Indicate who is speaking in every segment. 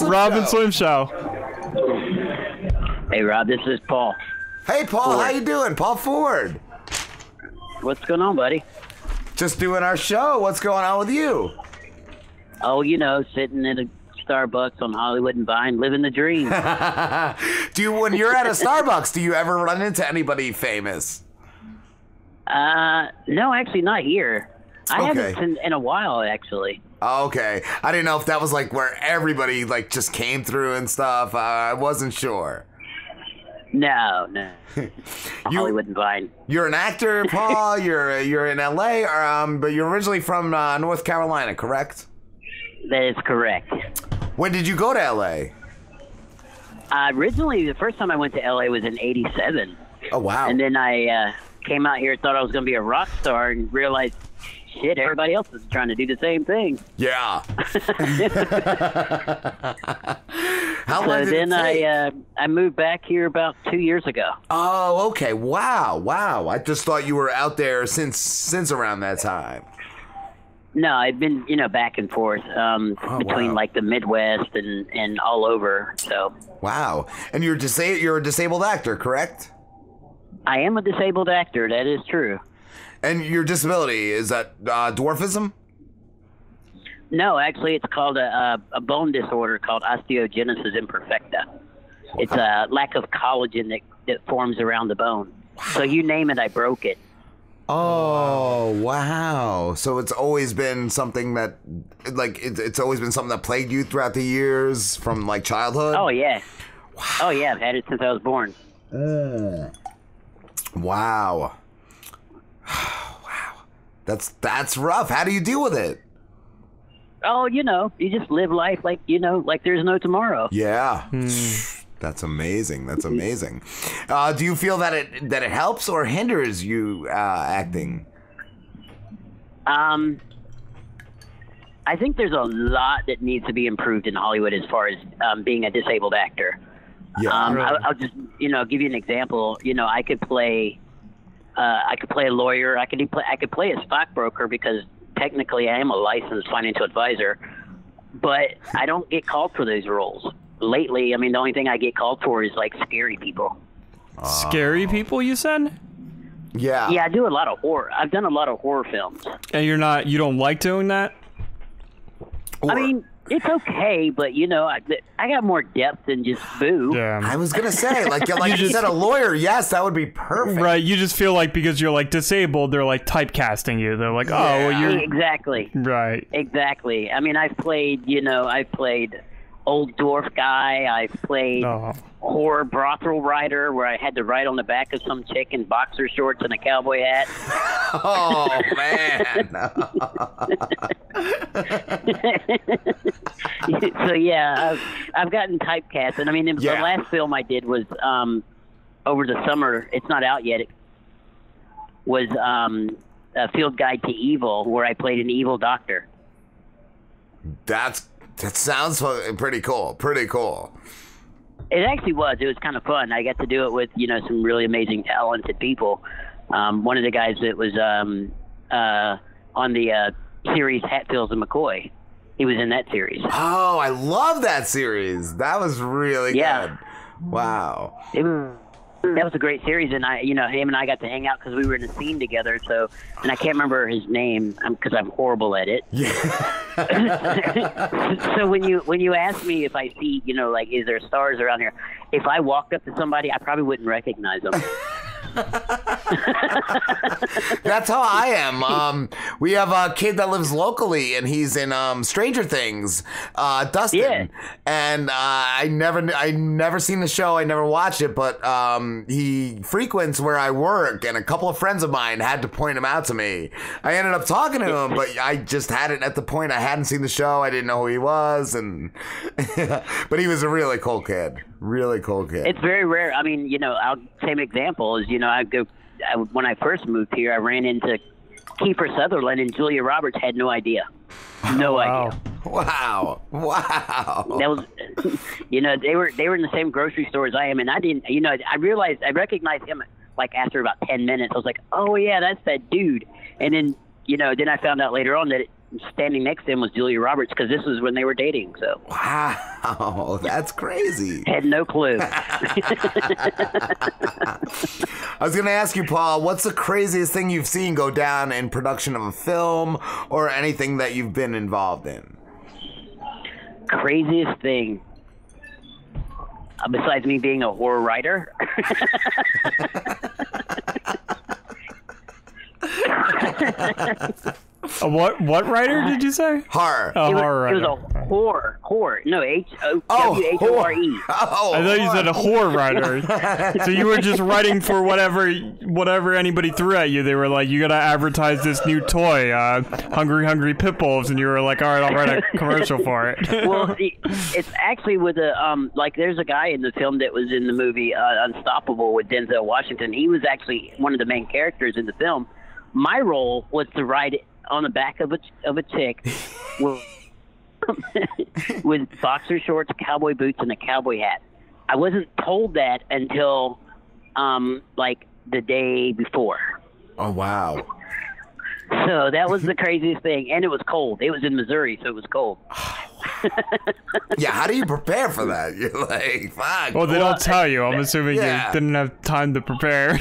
Speaker 1: Rob and Slim Show.
Speaker 2: Hey, Rob, this is Paul.
Speaker 3: Hey, Paul, how you doing? Paul Ford.
Speaker 2: What's going on, buddy?
Speaker 3: Just doing our show. What's going on with you?
Speaker 2: Oh, you know, sitting at a Starbucks on Hollywood and Vine, living the dream.
Speaker 3: When you're at a Starbucks, do you ever run into anybody famous?
Speaker 2: No, actually not here. I
Speaker 3: Okay.
Speaker 2: haven't in a while, actually.
Speaker 3: Okay. I didn't know if that was like where everybody like just came through and stuff. I wasn't sure.
Speaker 2: No. Hollywood and Vine.
Speaker 3: You're an actor, Paul. You're in LA, but you're originally from North Carolina, correct?
Speaker 2: That is correct.
Speaker 3: When did you go to LA?
Speaker 2: Originally, the first time I went to LA was in '87.
Speaker 3: Oh, wow.
Speaker 2: And then I came out here, thought I was going to be a rock star, and realized, shit, everybody else is trying to do the same thing.
Speaker 3: Yeah. How long
Speaker 2: So
Speaker 3: did
Speaker 2: then
Speaker 3: it take?
Speaker 2: I moved back here about 2 years ago.
Speaker 3: Oh, okay. Wow. I just thought you were out there since around that time.
Speaker 2: No, I've been, back and forth between
Speaker 3: wow.
Speaker 2: like the Midwest and all over. So
Speaker 3: Wow. And you're a disabled actor, correct?
Speaker 2: I am a disabled actor. That is true.
Speaker 3: And your disability, is that dwarfism?
Speaker 2: No, actually, it's called a bone disorder called osteogenesis imperfecta. It's a lack of collagen that forms around the bone. So you name it, I broke it.
Speaker 3: Oh, wow. So it's always been something that, like, it's always been something that plagued you throughout the years from, like, childhood?
Speaker 2: Oh, yeah. Wow. Oh, yeah, I've had it since I was born.
Speaker 3: Wow. Wow. That's rough. How do you deal with it?
Speaker 2: Oh, you just live life like there's no tomorrow.
Speaker 3: Yeah. That's amazing. Do you feel that it helps or hinders you acting?
Speaker 2: I think there's a lot that needs to be improved in Hollywood as far as being a disabled actor.
Speaker 3: Yeah.
Speaker 2: I'll just give you an example. I could play a lawyer. I could play a stockbroker because technically I am a licensed financial advisor, but I don't get called for those roles. Lately, I mean, the only thing I get called for is like scary people.
Speaker 1: Scary people, you said?
Speaker 3: Yeah.
Speaker 2: Yeah, I do a lot of horror. I've done a lot of horror films.
Speaker 1: And you don't like doing that?
Speaker 2: I mean, it's okay, but I got more depth than just boo.
Speaker 1: Yeah.
Speaker 3: I was gonna say, like you said, a lawyer. Yes, that would be perfect.
Speaker 1: Right. You just feel like because you're like disabled, they're like typecasting you. They're like, oh, well, you're
Speaker 2: Exactly.
Speaker 1: right.
Speaker 2: Exactly. I mean, I've played old dwarf guy. I've played horror brothel rider where I had to ride on the back of some chick in boxer shorts and a cowboy hat.
Speaker 3: Oh man.
Speaker 2: So yeah, I've gotten typecast, and I mean the last film I did was over the summer. It's not out yet. It was a Field Guide to Evil, where I played an evil doctor.
Speaker 3: That sounds pretty cool. Pretty cool.
Speaker 2: It actually was. It was kind of fun. I got to do it with some really amazing, talented people. One of the guys that was on the series Hatfields and McCoy, he was in that series.
Speaker 3: Oh, I love that series. That was really good. Wow.
Speaker 2: That was a great series, and him and I got to hang out because we were in a scene together. So, and I can't remember his name because I'm horrible at it.
Speaker 3: Yeah.
Speaker 2: So when you ask me if I see, like, is there stars around here? If I walked up to somebody, I probably wouldn't recognize them.
Speaker 3: That's how I am. We have a kid that lives locally, and he's in Stranger Things, Dustin.
Speaker 2: Yeah.
Speaker 3: And I never seen the show. I never watched it, but he frequents where I work, and a couple of friends of mine had to point him out to me. I ended up talking to him, but I just hadn't at the point. I hadn't seen the show. I didn't know who he was, and but he was a really cool kid. Really cool kid.
Speaker 2: It's very rare. I mean, same example is, when I first moved here, I ran into Kiefer Sutherland, and Julia Roberts had no idea. No idea.
Speaker 3: Wow.
Speaker 2: That was, they were in the same grocery store as I am, and I didn't, I recognized him like after about 10 minutes. I was like, oh yeah, that's that dude. And then, then I found out later on that standing next to him was Julia Roberts, because this was when they were dating. So
Speaker 3: wow, that's crazy.
Speaker 2: Had no clue.
Speaker 3: I was going to ask you, Paul, what's the craziest thing you've seen go down in production of a film or anything that you've been involved in?
Speaker 2: Craziest thing, besides me being a horror writer.
Speaker 1: What writer did you say?
Speaker 3: Horror.
Speaker 1: Oh, horror writer.
Speaker 2: It was a horror. No, H-O-W-H-O-R-E.
Speaker 3: Oh,
Speaker 1: I thought you said a horror writer. So you were just writing for whatever anybody threw at you. They were like, you gotta advertise this new toy, Hungry Pit Bulls, and you were like, all right, I'll write a commercial for it.
Speaker 2: Well, it's actually with the like, there's a guy in the film that was in the movie Unstoppable with Denzel Washington. He was actually one of the main characters in the film. My role was to ride on the back of a chick with boxer shorts, cowboy boots, and a cowboy hat. I wasn't told that until like the day before.
Speaker 3: Oh, wow.
Speaker 2: So that was the craziest thing. And it was cold. It was in Missouri, so it was cold.
Speaker 3: Yeah, how do you prepare for that? You're like, fuck.
Speaker 1: Well, they don't tell you. I'm assuming you didn't have time to prepare.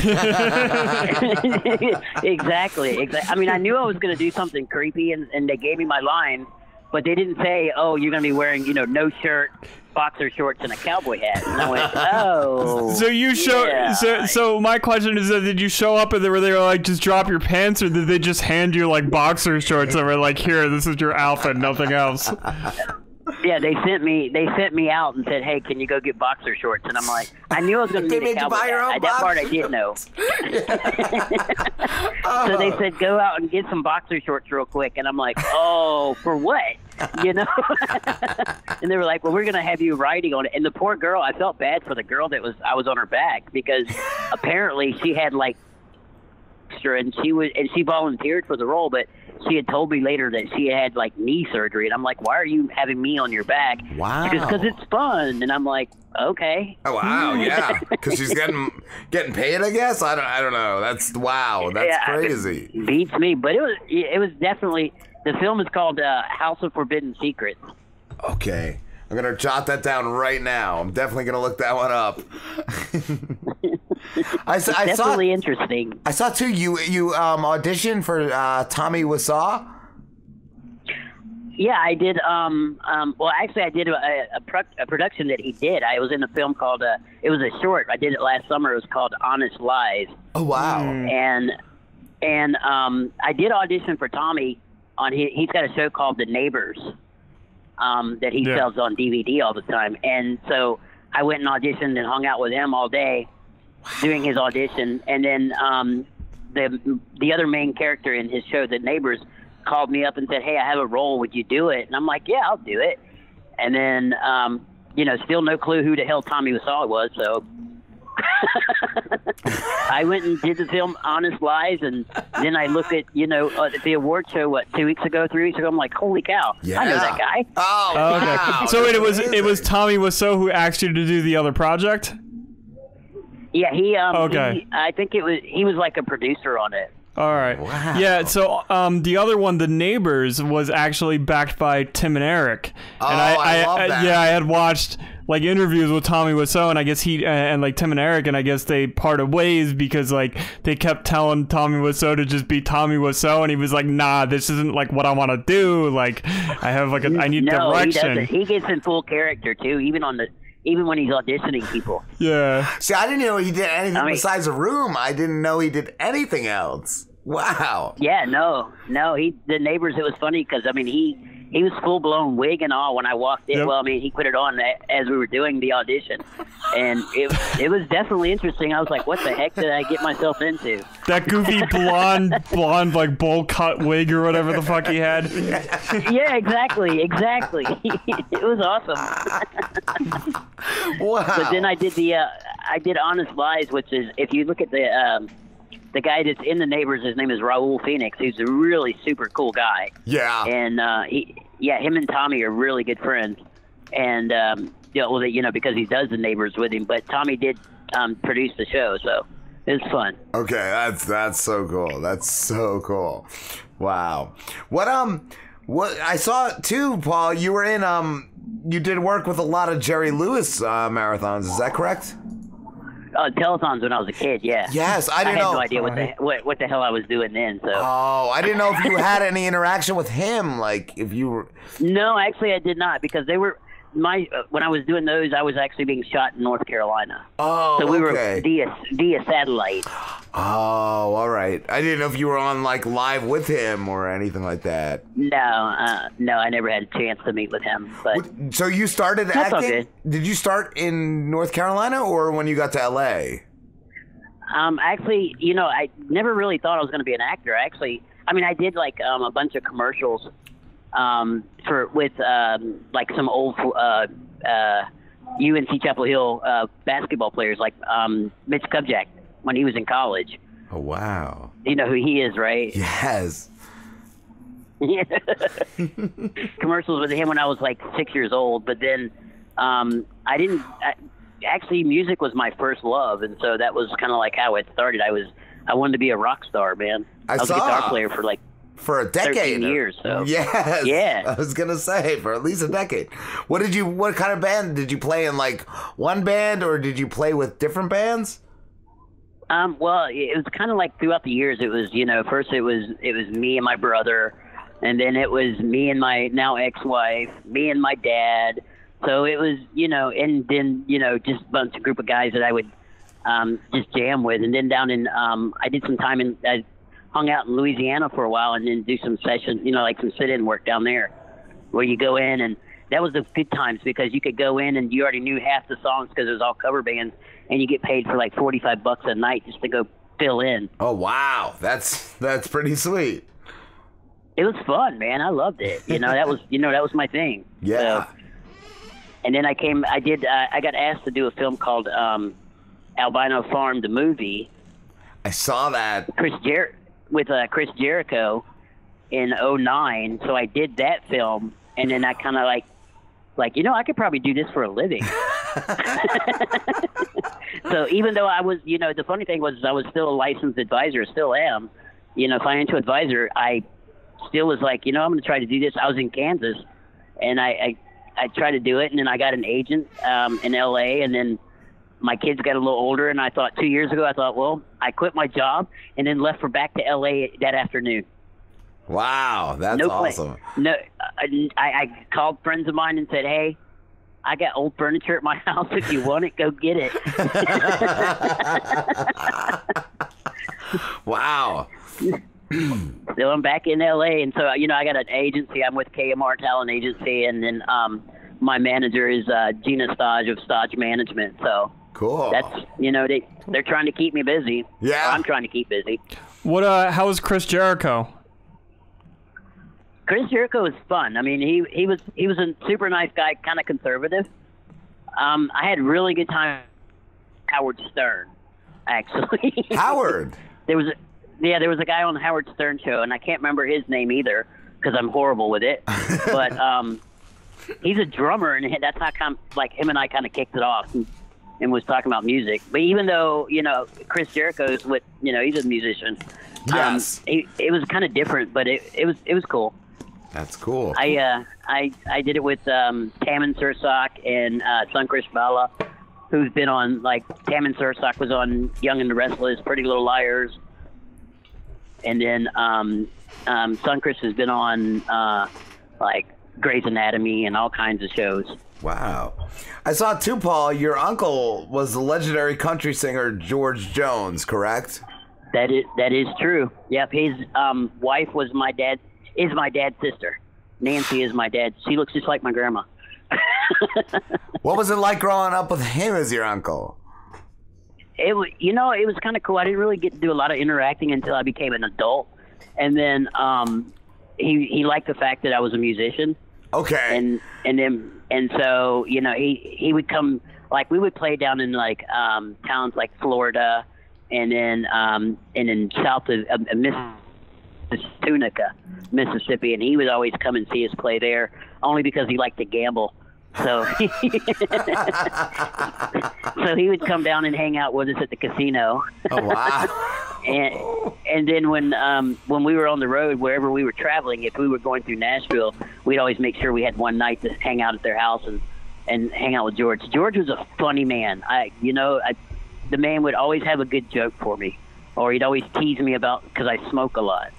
Speaker 2: Exactly. I mean, I knew I was going to do something creepy, and they gave me my line, but they didn't say, oh, you're going to be wearing, no shirt, boxer shorts, and a cowboy hat. And I went, oh.
Speaker 1: So you show.
Speaker 2: Yeah.
Speaker 1: So my question is, did you show up and they were like, just drop your pants, or did they just hand you like boxer shorts that were like, here, this is your outfit, nothing else?
Speaker 2: Yeah, they sent me out and said, hey, can you go get boxer shorts? And I'm like, I knew I was going to need a cowboy hat. That part I did know. So they said, go out and get some boxer shorts real quick. And I'm like, oh, for what? And they were like, well, we're going to have you riding on it. And the poor girl, I felt bad for the girl I was on her back, because apparently she had like extra, and she volunteered for the role, but she had told me later that she had like knee surgery, and I'm like, why are you having me on your back?
Speaker 3: Wow.
Speaker 2: Because it's fun. And I'm like, okay.
Speaker 3: Oh, wow, yeah. Because she's getting paid, I guess. I don't know. That's crazy.
Speaker 2: It beats me, but it was definitely, the film is called House of Forbidden Secrets.
Speaker 3: Okay. I'm going to jot that down right now. I'm definitely going to look that one up.
Speaker 2: Definitely interesting.
Speaker 3: I saw, too, you auditioned for Tommy Wiseau?
Speaker 2: Yeah, I did. Well, actually, I did a production that he did. I was in a film called, it was a short. I did it last summer. It was called Honest Lies.
Speaker 3: Oh, wow.
Speaker 2: And I did audition for Tommy. He's got a show called The Neighbors. That he sells on DVD all the time. And so I went and auditioned and hung out with him all day doing his audition. And then the other main character in his show, The Neighbors, called me up and said, hey, I have a role. Would you do it? And I'm like, yeah, I'll do it. And then, still no clue who the hell Tommy Wiseau was. So I went and did the film Honest Lies, and then I looked at the award show 3 weeks ago. I'm like, holy cow,
Speaker 3: yeah.
Speaker 2: I know that guy.
Speaker 3: Oh, wow.
Speaker 1: Okay. So it was Tommy Wiseau who asked you to do the other project?
Speaker 2: Yeah, he
Speaker 1: okay.
Speaker 2: I think he was like a producer on it.
Speaker 1: All right.
Speaker 3: Wow.
Speaker 1: Yeah, so the other one, The Neighbors, was actually backed by Tim and Eric.
Speaker 3: Oh,
Speaker 1: and
Speaker 3: I love that.
Speaker 1: Yeah, I had watched like interviews with Tommy Wiseau, and I guess he and like Tim and Eric, and I guess they parted ways because like they kept telling Tommy Wiseau to just be Tommy Wiseau, and he was like, nah, this isn't like what I want to do. Like I have like I need direction.
Speaker 2: He doesn't. He gets in full character too, even when he's auditioning people.
Speaker 1: Yeah.
Speaker 3: See, I didn't know he did anything besides a room. I didn't know he did anything else. Wow.
Speaker 2: Yeah, no. The Neighbors, it was funny because, I mean, he was full-blown wig and all when I walked in. Yep. Well, I mean, he put it on as we were doing the audition. And it was definitely interesting. I was like, what the heck did I get myself into?
Speaker 1: That goofy blonde, like, bowl cut wig or whatever the fuck he had.
Speaker 2: Yeah, exactly. It was awesome.
Speaker 3: Wow.
Speaker 2: But then I did Honest Lies, which is, if you look at the guy that's in The Neighbors, his name is Raul Phoenix. He's a really super cool guy.
Speaker 3: Yeah.
Speaker 2: And him and Tommy are really good friends. And because he does The Neighbors with him. But Tommy did produce the show, so it was fun.
Speaker 3: Okay, that's so cool. That's so cool. Wow. What I saw too, Paul, you were in you did work with a lot of Jerry Lewis marathons. Is that correct?
Speaker 2: Telethons when I was a kid, yeah.
Speaker 3: Yes, I didn't
Speaker 2: know.
Speaker 3: know.
Speaker 2: I had no idea what the hell I was doing then. So.
Speaker 3: Oh, I didn't know if you had any interaction with him, like if you were.
Speaker 2: No, actually, I did not, because they were when I was doing those, I was actually being shot in North Carolina.
Speaker 3: Oh,
Speaker 2: so we
Speaker 3: okay.
Speaker 2: were via satellite.
Speaker 3: Oh, all right. I didn't know if you were on like live with him or anything like that.
Speaker 2: No, I never had a chance to meet with him. But
Speaker 3: so you started
Speaker 2: that's
Speaker 3: acting?
Speaker 2: All good.
Speaker 3: Did you start in North Carolina or when you got to LA?
Speaker 2: Actually, I never really thought I was going to be an actor. Actually, I mean, I did like a bunch of commercials with like some old UNC Chapel Hill basketball players, like Mitch Kupchak when he was in college.
Speaker 3: Oh, wow.
Speaker 2: You know who he is, right?
Speaker 3: Yes.
Speaker 2: Commercials with him when I was like 6 years old, but then actually music was my first love, and so that was kind of like how it started. I wanted to be a rock star, man. I was a guitar player for
Speaker 3: a decade.
Speaker 2: 13 years. So.
Speaker 3: Yes.
Speaker 2: Yeah.
Speaker 3: I was gonna say for at least a decade. What kind of band did you play in? Like one band, or did you play with different bands?
Speaker 2: Well, it was kind of like throughout the years. It was, first it was me and my brother, and then it was me and my now ex-wife, me and my dad. So it was, and then, just a group of guys that I would just jam with. And then down in, I did some time I hung out in Louisiana for a while and then do some sessions, like some sit-in work down there where you go in. And that was the good times because you could go in and you already knew half the songs because it was all cover bands, and you get paid for like $45 a night just to go fill in.
Speaker 3: Oh, wow. That's pretty sweet.
Speaker 2: It was fun, man. I loved it. That was my thing.
Speaker 3: Yeah.
Speaker 2: So, and then I got asked to do a film called Albino Farm, the movie.
Speaker 3: I saw that.
Speaker 2: With Chris Jericho in 2009. So I did that film, and then I kind of like, I could probably do this for a living. So even though I was, the funny thing was I was still a licensed advisor, still am, financial advisor, I still was like, I'm going to try to do this. I was in Kansas, and I tried to do it, and then I got an agent in L.A., and then my kids got a little older, and I thought 2 years ago, well, I quit my job and then left for back to L.A. that afternoon.
Speaker 3: Wow, that's awesome.
Speaker 2: No, I called friends of mine and said, hey, I got old furniture at my house. If you want it, go get it.
Speaker 3: Wow.
Speaker 2: So I'm back in L.A., and so, I got an agency. I'm with KMR Talent Agency, and then my manager is Gina Staj of Staj Management. So
Speaker 3: cool.
Speaker 2: That's, they're trying to keep me busy.
Speaker 3: Yeah.
Speaker 2: I'm trying to keep busy.
Speaker 1: How was Chris Jericho?
Speaker 2: Chris Jericho was fun. I mean, he was a super nice guy, kind of conservative. I had a really good time with Howard Stern, actually.
Speaker 3: Howard?
Speaker 2: There was a guy on the Howard Stern show, and I can't remember his name either because I'm horrible with it. But he's a drummer, and that's how him and I kind of kicked it off and was talking about music. But even though, Chris Jericho's with, he's a musician.
Speaker 3: Yes.
Speaker 2: It was kind of different, but it was cool.
Speaker 3: That's cool.
Speaker 2: I did it with Tammin Sursok and Sunkrish Bala, who's been on, Tammin Sursok was on Young and the Restless, Pretty Little Liars. And then Sunkrish has been on, Grey's Anatomy and all kinds of shows.
Speaker 3: Wow. I saw too, Paul, your uncle was the legendary country singer George Jones, correct?
Speaker 2: That is true. Yep, his wife was my dad's sister. Nancy is my dad. She looks just like my grandma.
Speaker 3: What was it like growing up with him as your uncle?
Speaker 2: It was kind of cool. I didn't really get to do a lot of interacting until I became an adult. And then he liked the fact that I was a musician.
Speaker 3: Okay.
Speaker 2: And so, he would come, we would play down in towns like Florida and then south of Tunica, Mississippi, and he would always come and see us play there, only because he liked to gamble. So, so he would come down and hang out with us at the casino.
Speaker 3: Oh, wow.
Speaker 2: And then when we were on the road, wherever we were traveling, if we were going through Nashville, we'd always make sure we had one night to hang out at their house and hang out with George. George was a funny man. The man would always have a good joke for me, or he'd always tease me about because I smoke a lot.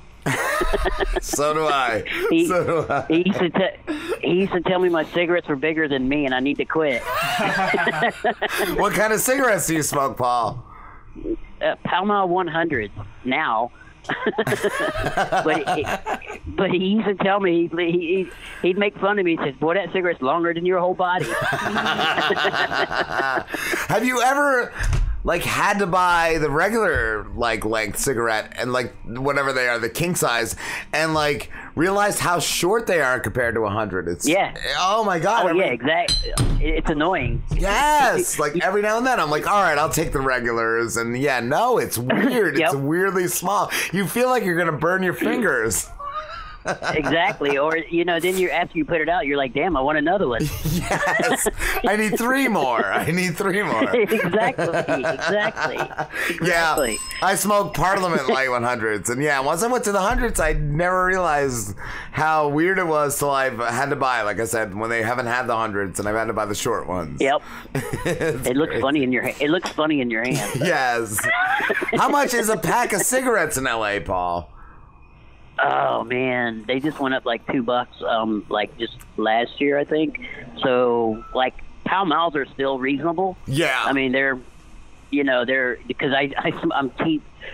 Speaker 3: So do I.
Speaker 2: He used to tell me my cigarettes were bigger than me and I need to quit.
Speaker 3: What kind of cigarettes do you smoke, Paul?
Speaker 2: Pall Mall 100 now. but he used to tell me he'd make fun of me. He says, "Boy, that cigarette's longer than your whole body."
Speaker 3: Have you ever had to buy the regular length cigarette and whatever they are, the king size, and realized how short they are compared to 100? It's oh my god.
Speaker 2: Oh yeah, exactly. It's annoying.
Speaker 3: Yes, every now and then I'm like, all right, I'll take the regulars, and no, it's weird. It's weirdly small. You feel like you're gonna burn your fingers.
Speaker 2: Exactly. Or then after you put it out, you're like, damn, I want another one.
Speaker 3: Yes, I need three more.
Speaker 2: Exactly.
Speaker 3: Yeah, I smoked Parliament Light 100s, and once I went to the hundreds, I never realized how weird it was till I've had to buy, like I said, when they haven't had the hundreds, and I've had to buy the short ones.
Speaker 2: Yep. It looks funny in your hand. It looks funny in your hand.
Speaker 3: Yes. How much is a pack of cigarettes in LA, Paul?
Speaker 2: Oh man, they just went up $2, just last year, I think. So Pall Malls are still reasonable.
Speaker 3: Yeah.
Speaker 2: I mean, they're because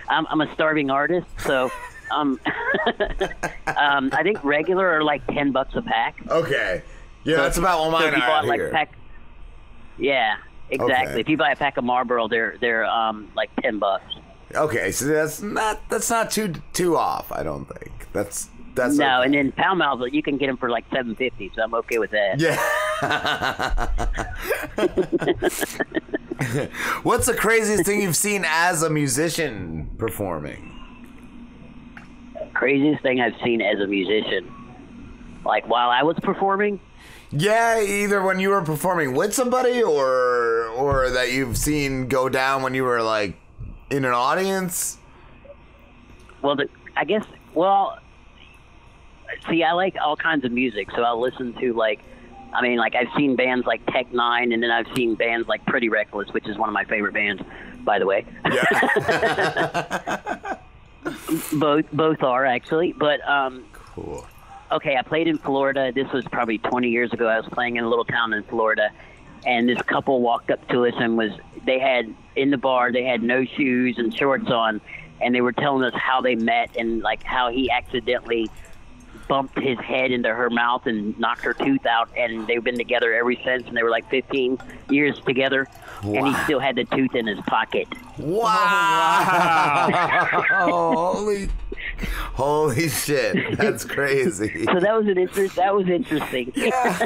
Speaker 2: I'm a starving artist, so I think regular are $10 a pack.
Speaker 3: Okay. Yeah, so, that's about what mine are here.
Speaker 2: Yeah, exactly.
Speaker 3: Okay.
Speaker 2: If you buy a pack of Marlboro, they're $10.
Speaker 3: Okay, so that's not too off. I don't think that's no.
Speaker 2: Okay. And then Pall Malls, you can get them for $7.50, so I'm okay with that.
Speaker 3: Yeah. What's the craziest thing you've seen as a musician performing?
Speaker 2: Craziest thing I've seen as a musician, while I was performing.
Speaker 3: Yeah, either when you were performing with somebody, or that you've seen go down when you were in an audience?
Speaker 2: Well, see, I like all kinds of music, so I'll listen to I've seen bands like Tech Nine, and then I've seen bands like Pretty Reckless, which is one of my favorite bands, by the way.
Speaker 3: Yeah.
Speaker 2: both are actually, but
Speaker 3: cool.
Speaker 2: Okay, I played in Florida. This was probably 20 years ago. I was playing in a little town in Florida, and this couple walked up to us and they had in the bar, they had no shoes and shorts on, and they were telling us how they met and how he accidentally bumped his head into her mouth and knocked her tooth out, and they've been together ever since, and they were 15 years together. Wow. And he still had the tooth in his pocket.
Speaker 3: Wow. Holy shit, that's crazy.
Speaker 2: So that was interesting.
Speaker 3: Yeah.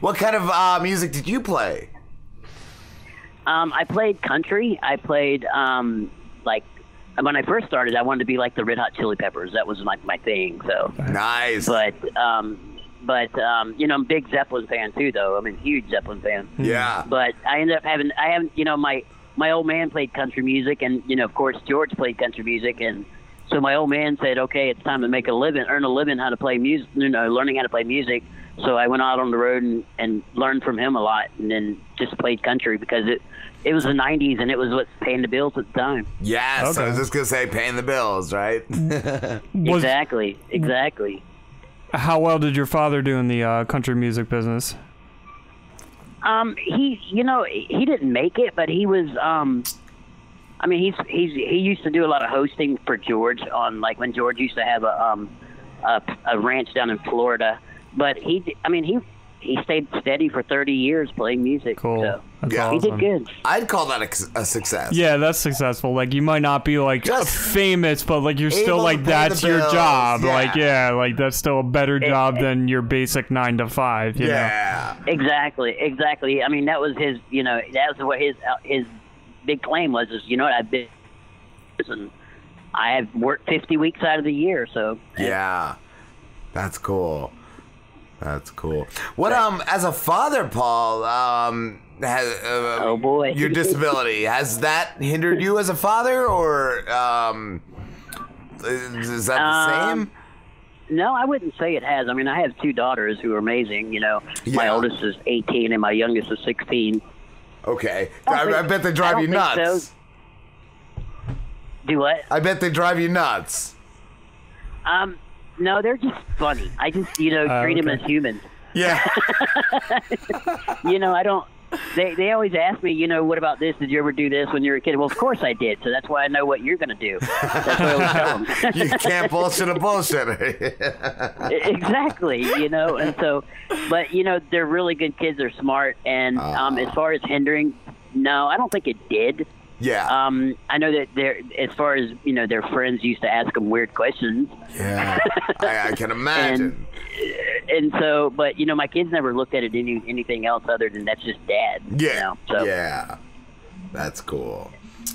Speaker 3: What kind of music did you play?
Speaker 2: I played country. I played when I first started, I wanted to be like the Red Hot Chili Peppers. That was my thing. So
Speaker 3: nice.
Speaker 2: But I'm a big Zeppelin fan too, though. I'm a huge Zeppelin fan.
Speaker 3: Yeah.
Speaker 2: But I ended up having my old man played country music, and of course George played country music, and so my old man said, okay, it's time to earn a living how to play music, learning how to play music. So I went out on the road and learned from him a lot, and then just played country because it was the 90s, and it was what's paying the bills at the time.
Speaker 3: Yes, okay. I was just going to say paying the bills, right?
Speaker 2: Exactly.
Speaker 1: How well did your father do in the country music business?
Speaker 2: He didn't make it, but he was, he used to do a lot of hosting for George on, when George used to have a ranch down in Florida. But he stayed steady for 30 years playing music.
Speaker 1: Cool.
Speaker 2: So
Speaker 3: yeah.
Speaker 2: He did good.
Speaker 3: I'd call that a success.
Speaker 1: Yeah, that's successful. You might not be just famous, but you're still that's your job.
Speaker 3: Yeah.
Speaker 1: That's still a better job than your basic 9 to 5. You know?
Speaker 2: Exactly. I mean, that was his. That was what his big claim was. I've been, and I have worked 50 weeks out of the year. So
Speaker 3: yeah, that's cool. That's cool. What as a father, Paul,
Speaker 2: oh boy,
Speaker 3: your disability, has that hindered you as a father, or is that the same?
Speaker 2: No, I wouldn't say it has. I mean, I have 2 daughters who are amazing. You know, my oldest is 18 and my youngest is 16.
Speaker 3: Okay. I bet they drive you nuts.
Speaker 2: So. Do what?
Speaker 3: I bet they drive you nuts.
Speaker 2: No, they're just funny. I just, treat them as humans.
Speaker 3: Yeah.
Speaker 2: I don't. They always ask me, what about this? Did you ever do this when you were a kid? Well, of course I did. So that's why I know what you're going to do. That's what I always tell them.
Speaker 3: You can't bullshit a bullshitter.
Speaker 2: Exactly, And so, but, they're really good kids. They're smart. And as far as hindering, no, I don't think it did.
Speaker 3: Yeah.
Speaker 2: I know that as far as, their friends used to ask them weird questions.
Speaker 3: Yeah. I can imagine.
Speaker 2: And so, but, my kids never looked at it anything else other than that's just dad.
Speaker 3: Yeah.
Speaker 2: So.
Speaker 3: Yeah. That's cool.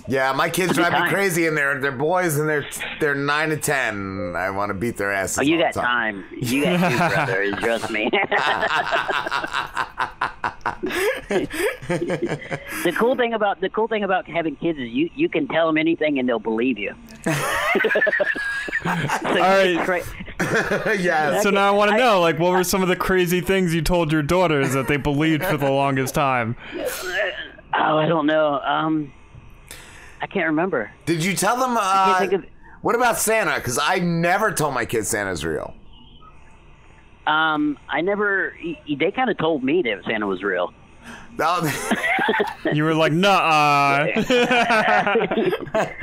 Speaker 3: Yeah, my kids drive me crazy, and they're boys, and they're 9 and 10. I want to beat their asses.
Speaker 2: Oh, you got time. You got 2 brothers. Trust me. The cool thing about having kids is you can tell them anything and they'll believe you.
Speaker 1: All right.
Speaker 3: Yeah.
Speaker 1: So now I want to know, like, what were some of the crazy things you told your daughters that they believed for the longest time?
Speaker 2: Oh, I don't know. I can't remember.
Speaker 3: Did you tell them? What about Santa? Because I never told my kids Santa's real.
Speaker 2: I never. They kind of told me that Santa was real.
Speaker 1: You were like, nah.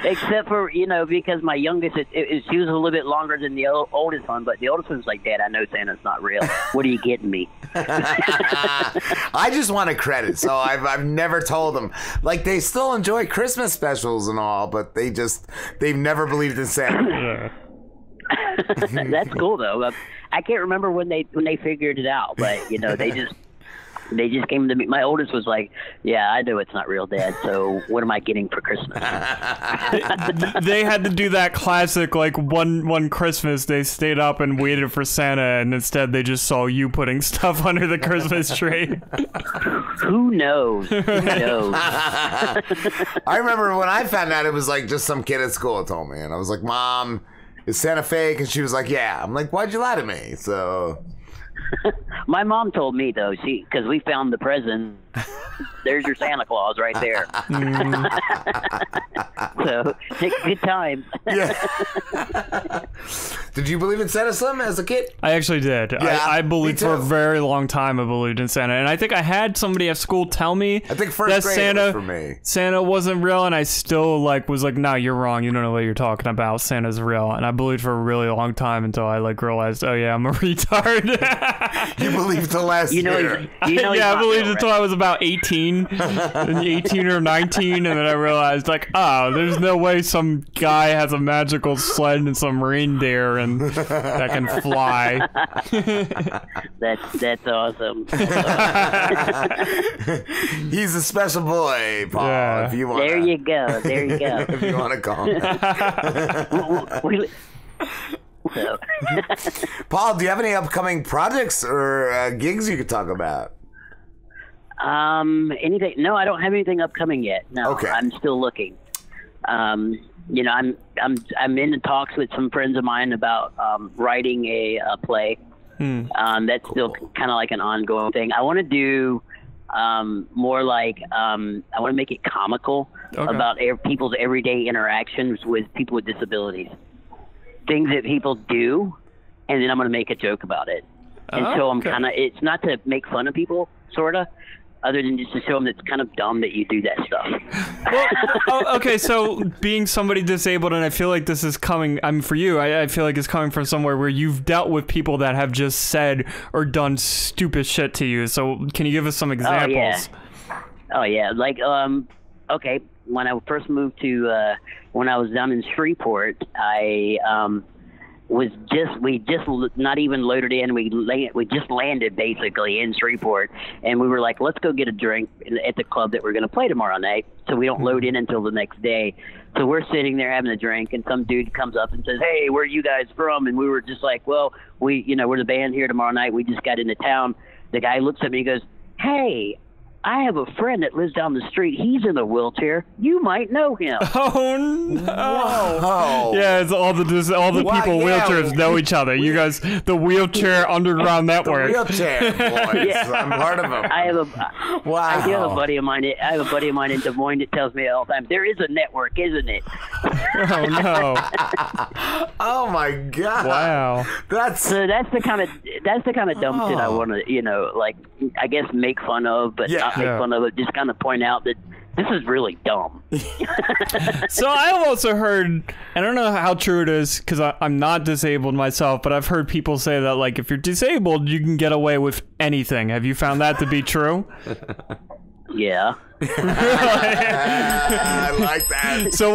Speaker 2: Except for, because my youngest, she was a little bit longer than the oldest one, but the oldest one's like, Dad, I know Santa's not real. What are you getting me?
Speaker 3: I just want to credit, so I've never told them. Like, they still enjoy Christmas specials and all, but they've never believed in Santa.
Speaker 2: That's cool, though. I can't remember when they figured it out, but, they just came to me. My oldest was like, yeah, I know it's not real, Dad, so what am I getting for Christmas?
Speaker 1: They had to do that classic, like, one Christmas, they stayed up and waited for Santa, and instead they just saw you putting stuff under the Christmas tree.
Speaker 2: Who knows? Who knows?
Speaker 3: I remember when I found out, it was like just some kid at school told me, and I was like, Mom, is Santa fake? And she was like, yeah. I'm like, why'd you lie to me? So...
Speaker 2: My mom told me, though, because we found the present. There's your Santa Claus right there. So, good times.
Speaker 3: Yeah. Did you believe in Santa, Slim, as a kid?
Speaker 1: I actually did.
Speaker 3: Yeah,
Speaker 1: I believed for a very long time. I believed in Santa, and I think I had somebody at school tell me
Speaker 3: I think first grade
Speaker 1: Santa
Speaker 3: was for me.
Speaker 1: Santa wasn't real, and I still was like, "No, you're wrong. You don't know what you're talking about. Santa's real." And I believed for a really long time until I realized, oh yeah, I'm a retard.
Speaker 3: You believed the last year.
Speaker 1: Yeah, I believed until I was about 18 or 19, and then I realized, like, oh, there's no way some guy has a magical sled and some reindeer and that can fly.
Speaker 2: That's awesome.
Speaker 3: He's a special boy, Paul.
Speaker 1: Yeah.
Speaker 3: If you want.
Speaker 2: There you go.
Speaker 3: If you want to call him.
Speaker 2: So.
Speaker 3: Paul, do you have any upcoming projects or gigs you could talk about?
Speaker 2: Anything? No, I don't have anything upcoming yet. No,
Speaker 3: okay.
Speaker 2: I'm still looking. I'm in the talks with some friends of mine about writing a play. That's still kind of like an ongoing thing. I want to do more like I want to make it comical about people's everyday interactions with people with disabilities. Things that people do, and then I'm going to make a joke about it. And so I'm kind of, it's not to make fun of people, sort of, other than just to show them that it's kind of dumb that you do that stuff.
Speaker 1: Well, okay, so being somebody disabled, and I feel like this is coming, for you, I feel like it's coming from somewhere where you've dealt with people that have just said or done stupid shit to you. So can you give us some examples?
Speaker 2: Oh, yeah. Like, okay, when I first moved to, when I was down in Shreveport, I we just not even loaded in. We just landed basically in Shreveport, and we were like, let's go get a drink at the club that we're going to play tomorrow night, so we don't load in until the next day. So we're sitting there having a drink, and some dude comes up and says, hey, where are you guys from? And we were just like, well, we're the band here tomorrow night. We just got into town. The guy looks at me and goes, hey, I have a friend that lives down the street. He's in a wheelchair. You might know him.
Speaker 1: Oh no!
Speaker 3: Whoa.
Speaker 1: Yeah, it's all the people wheelchairs know each other. You guys, the wheelchair underground network.
Speaker 3: The wheelchair boys.
Speaker 2: Yeah.
Speaker 3: I'm part of them.
Speaker 2: I have a buddy of mine. I have a buddy of mine in Des Moines that tells me all the time, there is a network, isn't it?
Speaker 1: Oh no!
Speaker 3: Oh my god!
Speaker 1: Wow.
Speaker 2: That's the kind of dumb shit I want to, I guess make fun of, but not make fun of it. Just kind of point out that this is really dumb.
Speaker 1: So I've also heard, I don't know how true it is because I'm not disabled myself, but I've heard people say that like if you're disabled, you can get away with anything. Have you found that to be true?
Speaker 2: Yeah.
Speaker 3: I like that.
Speaker 1: So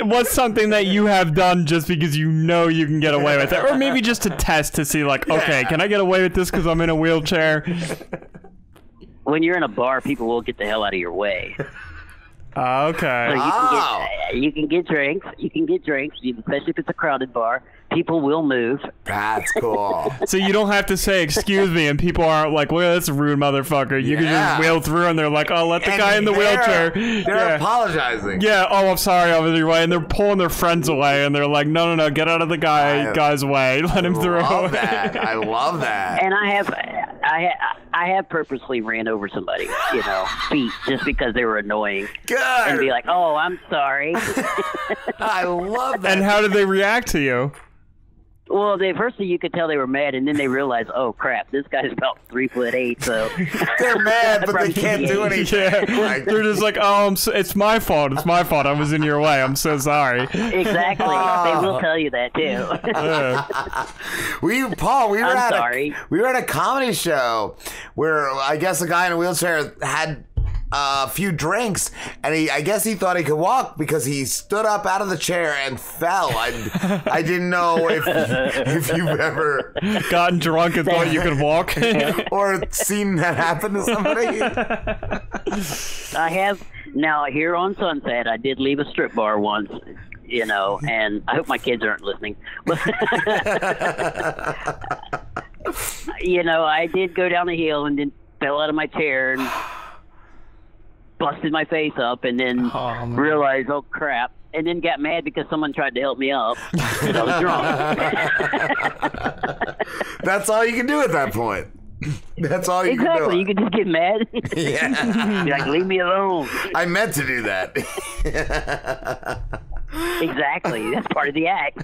Speaker 1: what's something that you have done just because you know you can get away with it, or maybe just to test to see like, okay, can I get away with this because I'm in a wheelchair?
Speaker 2: When you're in a bar, people will get the hell out of your way.
Speaker 1: Okay.
Speaker 2: So you can get drinks. You can get drinks, especially if it's a crowded bar. People will move.
Speaker 3: That's cool.
Speaker 1: So you don't have to say excuse me, and people aren't like, well, that's a rude motherfucker. You can just wheel through, and they're like, oh, let the guy in the wheelchair.
Speaker 3: They're apologizing.
Speaker 1: Yeah. Oh, I'm sorry, I was your way, and they're pulling their friends away, and they're like, no, get out of the guy's way. Let him through.
Speaker 3: I love that. I love that.
Speaker 2: And I have purposely ran over somebody, feet, just because they were annoying.
Speaker 3: Good.
Speaker 2: And be like, oh, I'm sorry.
Speaker 3: I love that.
Speaker 1: And how did they react to you?
Speaker 2: Well, first you could tell they were mad, and then they realized, oh crap, this guy's about 3'8", so
Speaker 3: they're mad, but they can't do anything.
Speaker 1: Yeah. They're just like, oh, it's my fault. It's my fault. I was in your way. I'm so sorry.
Speaker 2: Exactly. They will tell you that too.
Speaker 3: we were at a comedy show where I guess a guy in a wheelchair had a few drinks, and I guess he thought he could walk because he stood up out of the chair and fell. I didn't know if you've ever
Speaker 1: gotten drunk and thought you could walk
Speaker 3: or seen that happen to somebody.
Speaker 2: I have. Now, here on Sunset, I did leave a strip bar once, and I hope my kids aren't listening. But I did go down the hill and then fell out of my chair and busted my face up, and then realized, oh crap, and then got mad because someone tried to help me up because I was drunk.
Speaker 3: That's all you can do at that point. That's all you can do.
Speaker 2: Exactly. You can just get mad.
Speaker 3: Yeah.
Speaker 2: Be like, leave me alone.
Speaker 3: I meant to do that.
Speaker 2: Exactly. That's part of the act.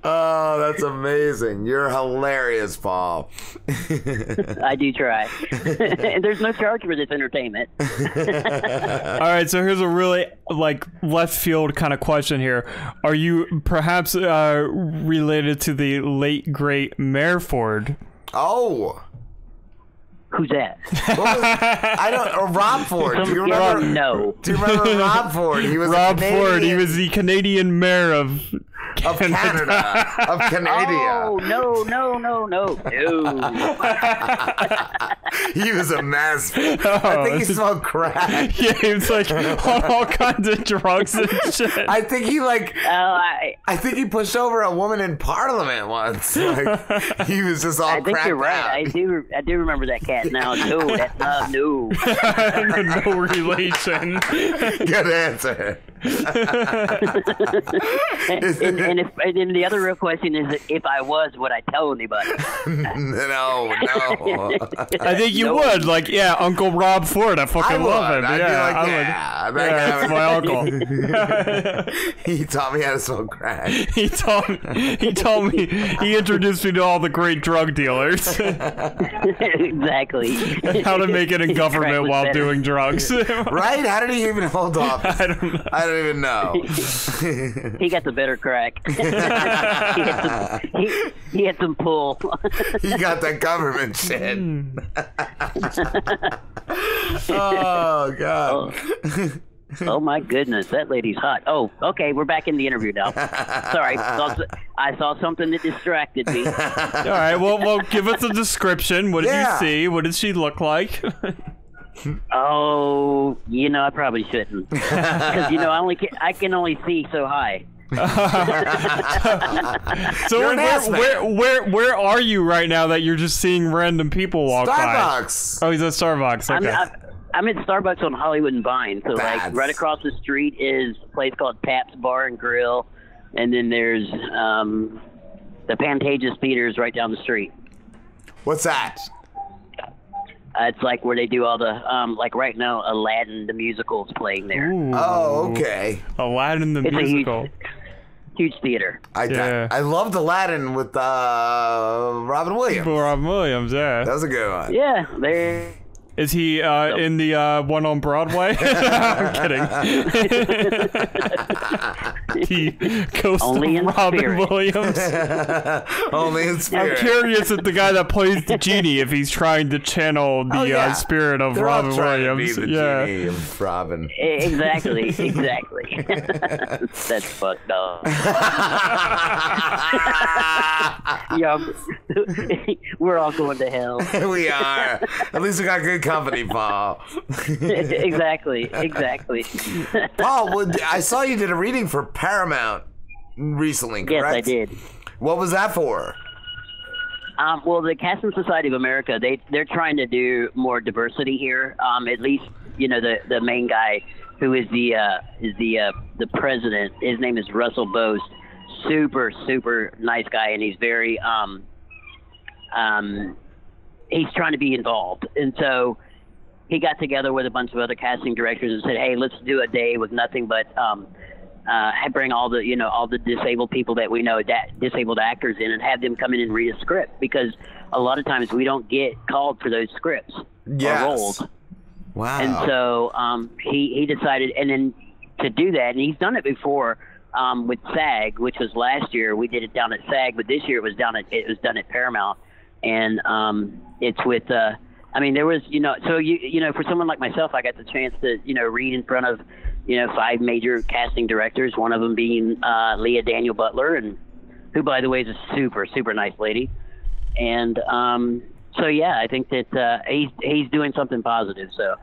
Speaker 3: Oh, that's amazing. You're hilarious, Paul.
Speaker 2: I do try. There's no charge for this entertainment.
Speaker 1: All right, so here's a really left field kind of question here. Are you perhaps related to the late great Mayor Ford?
Speaker 3: Oh.
Speaker 2: Who's that?
Speaker 3: Rob Ford. Do you remember?
Speaker 2: No.
Speaker 3: Do you remember Rob Ford? He was
Speaker 1: Rob Ford. He was the Canadian mayor of
Speaker 3: Canada. Of Canada.
Speaker 2: Oh, no.
Speaker 3: He was a mess. I think he smoked crack.
Speaker 1: Yeah, he was on all kinds of drugs and shit.
Speaker 3: I think he I think he pushed over a woman in Parliament once. He was just all cracked out.
Speaker 2: I think you're right. I do remember that cat now. No, that's not no.
Speaker 1: No relation.
Speaker 3: Good answer.
Speaker 2: And then the other real question is, if I was, would I tell anybody?
Speaker 3: No.
Speaker 1: I think you would. Uncle Rob Ford. I fucking love him.
Speaker 3: I'd be like,
Speaker 1: that's my uncle.
Speaker 3: He taught me how to smoke crack.
Speaker 1: He told me. He introduced me to all the great drug dealers.
Speaker 2: Exactly.
Speaker 1: How to make it in government while doing drugs.
Speaker 3: Right? How did he even hold off? I don't even know.
Speaker 2: He got the better crack. He had some pull.
Speaker 3: He got that government shit. Oh God.
Speaker 2: Oh my goodness, that lady's hot. Oh, okay, we're back in the interview now. Sorry, I saw something that distracted me.
Speaker 1: All right, well, give us a description. What did you see? What did she look like?
Speaker 2: Oh, I probably shouldn't, because I can only see so high.
Speaker 1: So where are you right now that you're just seeing random people walk by?
Speaker 3: Starbucks.
Speaker 1: Oh, he's at Starbucks. Okay.
Speaker 2: I'm at Starbucks on Hollywood and Vine. So like right across the street is a place called Pat's Bar and Grill, and then there's the Pantages Theaters right down the street.
Speaker 3: What's that?
Speaker 2: It's like where they do all the like right now Aladdin the musical is playing there.
Speaker 1: Ooh.
Speaker 3: Oh, okay.
Speaker 1: Aladdin the musical.
Speaker 2: Huge theater.
Speaker 3: I loved Aladdin with Robin Williams.
Speaker 1: Robin Williams, yeah.
Speaker 3: That was a good one.
Speaker 2: Yeah, there.
Speaker 1: Is he in the one on Broadway? I'm kidding. He goes
Speaker 2: Only
Speaker 1: to Robin
Speaker 2: spirit.
Speaker 1: Williams.
Speaker 3: Only in spirit.
Speaker 1: I'm curious if the guy that plays the genie, if he's trying to channel the spirit of
Speaker 3: They're
Speaker 1: Robin
Speaker 3: all trying
Speaker 1: Williams.
Speaker 3: To be the genie of Robin.
Speaker 2: Exactly. That's fucked up. Yeah, we're all going to hell.
Speaker 3: We are. At least we got good company, Paul.
Speaker 2: Exactly.
Speaker 3: Paul, I saw you did a reading for Paramount recently, correct?
Speaker 2: Yes, I did.
Speaker 3: What was that for?
Speaker 2: Well, the Casting Society of America, they're trying to do more diversity here. At least, the main guy who is the president. His name is Russell Boast. Super nice guy, and he's very he's trying to be involved, and so he got together with a bunch of other casting directors and said, "Hey, let's do a day with nothing but bring all the disabled people that we know, disabled actors in, and have them come in and read a script, because a lot of times we don't get called for those scripts or roles."
Speaker 3: Wow.
Speaker 2: And so he decided, and then to do that, and he's done it before with SAG, which was last year. We did it down at SAG, but this year it was done at Paramount, and it's with. There was, so for someone like myself, I got the chance to, read in front of, 5 major casting directors, one of them being Leah Daniel Butler, and who, by the way, is a super, super nice lady. And so, yeah, I think that he's doing something positive. So,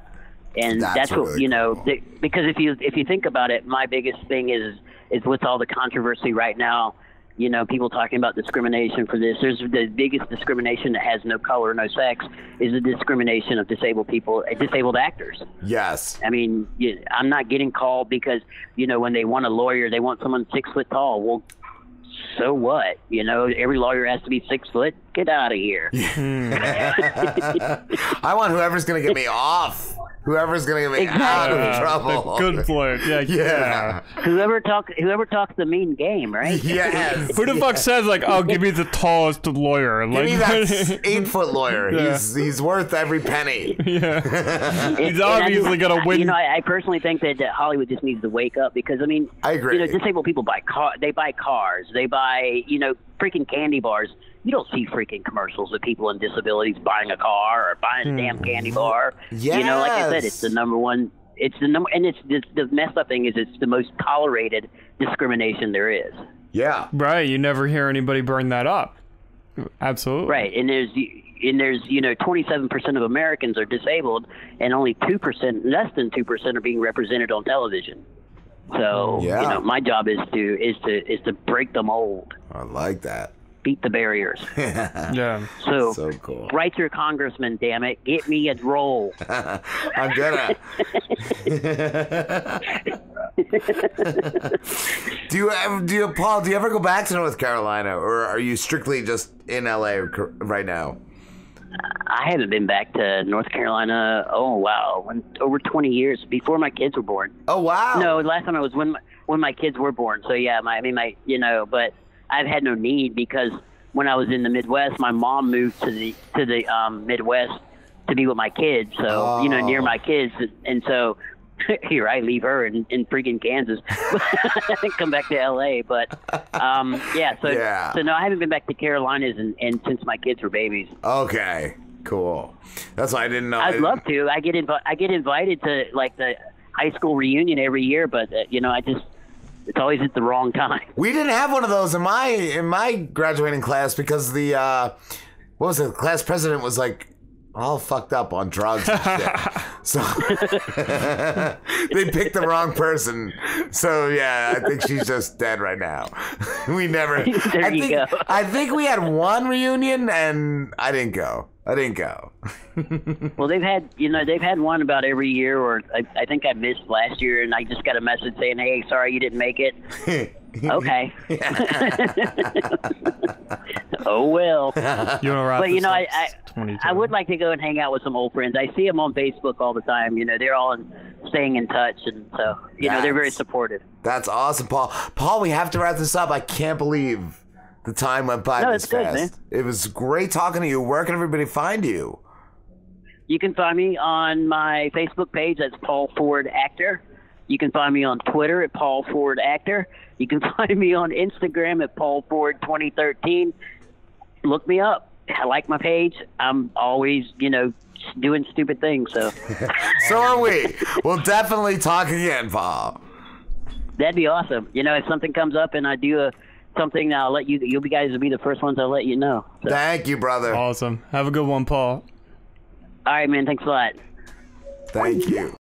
Speaker 2: and that's what,
Speaker 3: really cool.
Speaker 2: because if you think about it, my biggest thing is with all the controversy right now. People talking about discrimination for this. There's the biggest discrimination that has no color, no sex, is the discrimination of disabled people, disabled actors.
Speaker 3: Yes.
Speaker 2: I mean, I'm not getting called because, when they want a lawyer, they want someone 6 foot tall. Well, so what? Every lawyer has to be 6 foot. Get out of here.
Speaker 3: I want whoever's going to get me off. Whoever's going to get me out of trouble.
Speaker 1: Good point. Yeah.
Speaker 2: Whoever talks the mean game, right?
Speaker 3: Yes.
Speaker 1: Who the fuck says give me the tallest lawyer?
Speaker 3: Give me that 8 foot lawyer. Yeah. He's worth every penny.
Speaker 1: Yeah. He's obviously gonna win.
Speaker 2: I personally think that Hollywood just needs to wake up, because
Speaker 3: I agree.
Speaker 2: Disabled people buy cars. They buy freaking candy bars. You don't see freaking commercials of people in disabilities buying a car or buying a damn candy bar.
Speaker 3: Yes.
Speaker 2: Like I said, it's the number one. It's the number, and it's the messed up thing is it's the most tolerated discrimination there is.
Speaker 3: Yeah.
Speaker 1: Right. You never hear anybody bring that up. Absolutely.
Speaker 2: Right. And there's 27% of Americans are disabled, and only 2%, less than 2%, are being represented on television. So my job is to break the mold.
Speaker 3: I like that.
Speaker 2: Beat the barriers.
Speaker 1: Yeah.
Speaker 3: So cool.
Speaker 2: Write your congressman, damn it. Get me a role.
Speaker 3: I'm gonna. Paul, do you ever go back to North Carolina, or are you strictly just in LA right now?
Speaker 2: I haven't been back to North Carolina. Oh wow, over 20 years, before my kids were born.
Speaker 3: Oh wow.
Speaker 2: No, last time I was when my kids were born. So yeah, but I've had no need, because when I was in the Midwest, my mom moved to the Midwest to be with my kids. So near my kids, and so here I leave her in freaking Kansas, come back to LA. But so no, I haven't been back to Carolinas and since my kids were babies.
Speaker 3: Okay, cool. That's why I didn't know.
Speaker 2: I'd love to. I get invited to like the high school reunion every year, but you know, it's always at the wrong time.
Speaker 3: We didn't have one of those in my graduating class because the what was it? The class president was like all fucked up on drugs and shit. So they picked the wrong person. So yeah, I think she's just dead right now. We never. I think we had one reunion and I didn't go.
Speaker 2: Well, they've had one about every year, or I think I missed last year, and I just got a message saying, "Hey, sorry you didn't make it." Okay. Oh well.
Speaker 1: You want to wrap
Speaker 2: But you know,
Speaker 1: this
Speaker 2: I would like to go and hang out with some old friends. I see them on Facebook all the time. You know, they're all staying in touch, and so you know they're very supportive.
Speaker 3: That's awesome, Paul. Paul, we have to wrap this up. I can't believe the time went by this fast. Man. It was great talking to you. Where can everybody find you?
Speaker 2: You can find me on my Facebook page. That's Paul Ford Actor. You can find me on Twitter at Paul Ford Actor. You can find me on Instagram at Paul Ford 2013. Look me up. I like my page. I'm always, you know, doing stupid things. So,
Speaker 3: so are we. We'll definitely talk again, Paul.
Speaker 2: That'd be awesome. You know, if something comes up and I do something, I'll let you. You guys will be the first ones I'll let you know. So.
Speaker 3: Thank you, brother.
Speaker 1: Awesome. Have a good one, Paul.
Speaker 2: All right, man. Thanks a lot.
Speaker 3: Thank you.